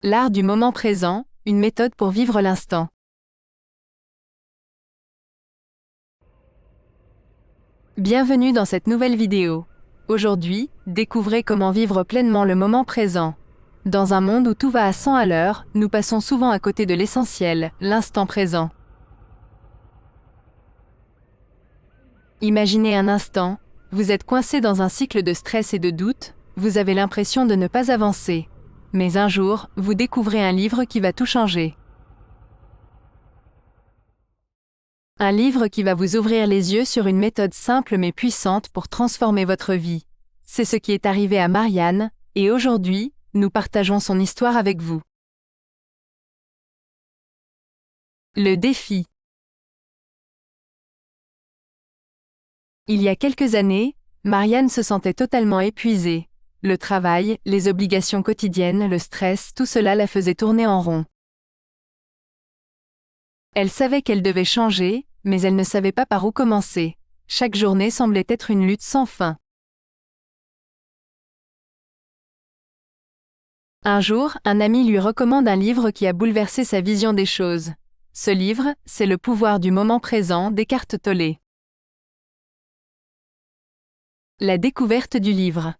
L'art du moment présent, une méthode pour vivre l'instant. Bienvenue dans cette nouvelle vidéo. Aujourd'hui, découvrez comment vivre pleinement le moment présent. Dans un monde où tout va à 100 à l'heure, nous passons souvent à côté de l'essentiel, l'instant présent. Imaginez un instant, vous êtes coincé dans un cycle de stress et de doute, vous avez l'impression de ne pas avancer. Mais un jour, vous découvrez un livre qui va tout changer. Un livre qui va vous ouvrir les yeux sur une méthode simple mais puissante pour transformer votre vie. C'est ce qui est arrivé à Marianne, et aujourd'hui, nous partageons son histoire avec vous. Le défi. Il y a quelques années, Marianne se sentait totalement épuisée. Le travail, les obligations quotidiennes, le stress, tout cela la faisait tourner en rond. Elle savait qu'elle devait changer, mais elle ne savait pas par où commencer. Chaque journée semblait être une lutte sans fin. Un jour, un ami lui recommande un livre qui a bouleversé sa vision des choses. Ce livre, c'est Le pouvoir du moment présent d'Eckhart Tolle. La découverte du livre.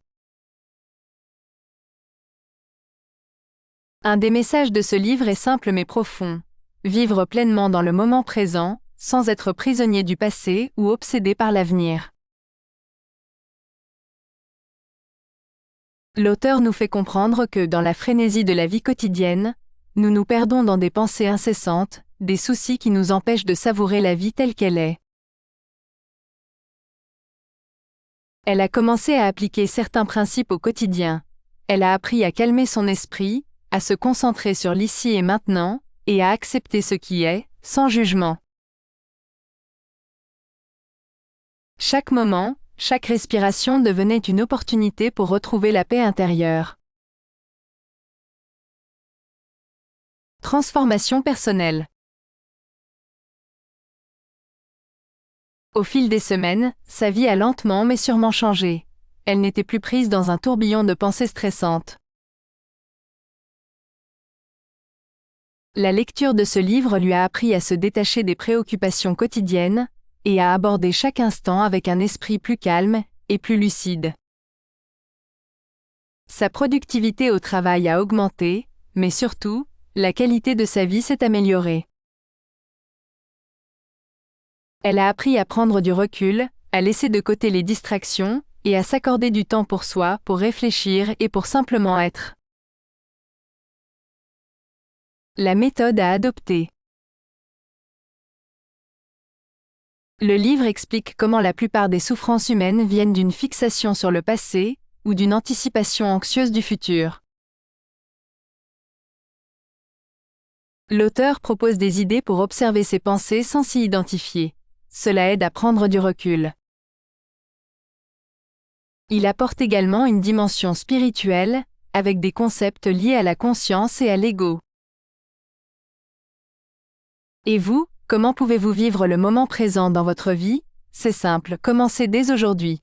Un des messages de ce livre est simple mais profond. Vivre pleinement dans le moment présent, sans être prisonnier du passé ou obsédé par l'avenir. L'auteur nous fait comprendre que, dans la frénésie de la vie quotidienne, nous nous perdons dans des pensées incessantes, des soucis qui nous empêchent de savourer la vie telle qu'elle est. Elle a commencé à appliquer certains principes au quotidien. Elle a appris à calmer son esprit, à se concentrer sur l'ici et maintenant, et à accepter ce qui est, sans jugement. Chaque moment, chaque respiration devenait une opportunité pour retrouver la paix intérieure. Transformation personnelle. Au fil des semaines, sa vie a lentement mais sûrement changé. Elle n'était plus prise dans un tourbillon de pensées stressantes. La lecture de ce livre lui a appris à se détacher des préoccupations quotidiennes et à aborder chaque instant avec un esprit plus calme et plus lucide. Sa productivité au travail a augmenté, mais surtout, la qualité de sa vie s'est améliorée. Elle a appris à prendre du recul, à laisser de côté les distractions et à s'accorder du temps pour soi, pour réfléchir et pour simplement être. La méthode à adopter. Le livre explique comment la plupart des souffrances humaines viennent d'une fixation sur le passé ou d'une anticipation anxieuse du futur. L'auteur propose des idées pour observer ses pensées sans s'y identifier. Cela aide à prendre du recul. Il apporte également une dimension spirituelle, avec des concepts liés à la conscience et à l'ego. Et vous, comment pouvez-vous vivre le moment présent dans votre vie? C'est simple, commencez dès aujourd'hui.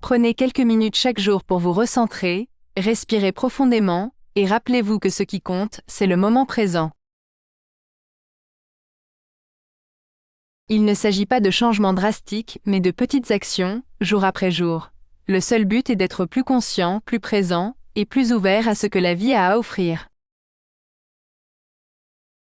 Prenez quelques minutes chaque jour pour vous recentrer, respirez profondément, et rappelez-vous que ce qui compte, c'est le moment présent. Il ne s'agit pas de changements drastiques, mais de petites actions, jour après jour. Le seul but est d'être plus conscient, plus présent, et plus ouvert à ce que la vie a à offrir.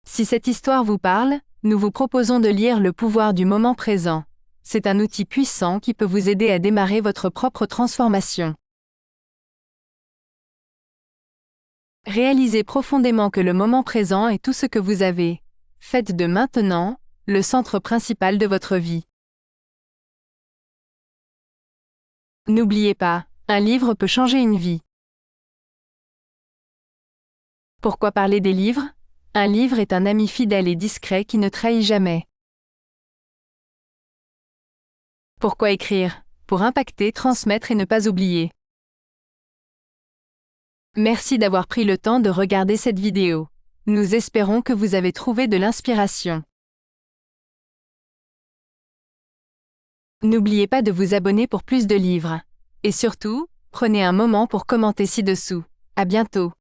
Si cette histoire vous parle, nous vous proposons de lire Le pouvoir du moment présent. C'est un outil puissant qui peut vous aider à démarrer votre propre transformation. Réalisez profondément que le moment présent est tout ce que vous avez. Faites de maintenant le centre principal de votre vie. N'oubliez pas, un livre peut changer une vie. Pourquoi parler des livres? Un livre est un ami fidèle et discret qui ne trahit jamais. Pourquoi écrire? Pour impacter, transmettre et ne pas oublier. Merci d'avoir pris le temps de regarder cette vidéo. Nous espérons que vous avez trouvé de l'inspiration. N'oubliez pas de vous abonner pour plus de livres. Et surtout, prenez un moment pour commenter ci-dessous. À bientôt.